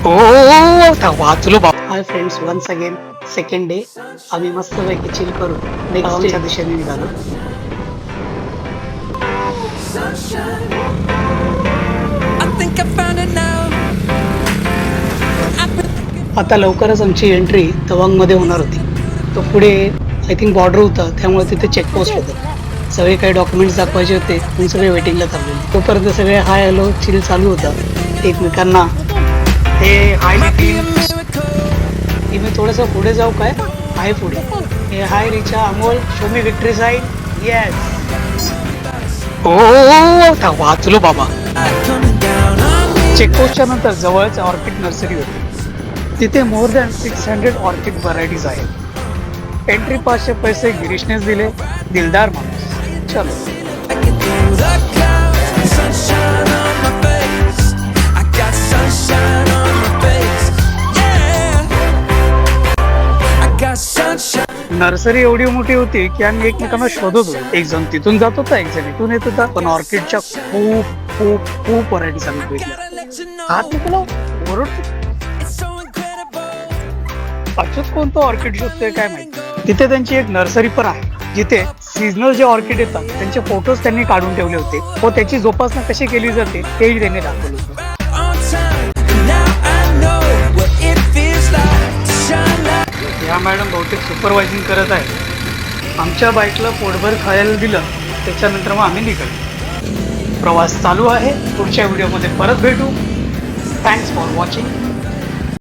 ओ वाचलो बाबा. Hi friends, once again second day. आम्ही मस्तपैकी चिल करून नेक्स्ट डेच्या दिशेने निघालो. आता लवकरच आमची एंट्री तवांगमध्ये होणार होती. तो पुढे आय थिंक बॉर्डर होता, त्यामुळे तिथे चेकपोस्ट होतं. सगळे काही डॉक्युमेंट्स दाखवायचे होते म्हणून सगळे वेटिंगला थांबलेले. तोपर्यंत सगळे हाय हॅलो चिल चालू होता एकमेकांना. हे हाय मी थोडंसं पुढे जाऊ काय? आहे पुढे. हे हाय रिचा, अमोल, शो मी विक्ट्री साईन. येस. ओ वाचलो बाबा. चेकपोस्टच्या नंतर जवळच ऑर्किड नर्सरी होती. तिथे मोर दॅन 600 ऑर्किड व्हरायटीज आहेत. एंट्री पासचे पैसे गिरीशनेच दिले. दिलदार माणूस. चलो. नर्सरी एवढी मोठी होती की आम्ही एकमेकांना शोधत होतो. एक जण तिथून जात होता, एक जण इथून येत होता. पण ऑर्किडच्या खूप खूप खूप व्हरायटीज आम्ही बघितल्या. हात तुला ओरडतो. अचूक कोणतं ऑर्किड शोधतोय काय माहिती. तिथे त्यांची एक नर्सरी पण आहे जिथे सीझनल जे ऑर्किड येतात त्यांचे फोटोज त्यांनी काढून ठेवले होते व त्याची जोपासना कशी केली जाते तेही त्यांनी दाखवलं होतं. ह्या मॅडम बहुतेक सुपरवायझिंग करत आहे. आमच्या बाईकला पोटभर खायला दिलं, त्याच्यानंतर मग आम्ही निघालो. प्रवास चालू आहे. पुढच्या व्हिडिओमध्ये परत भेटू. Thanks for watching.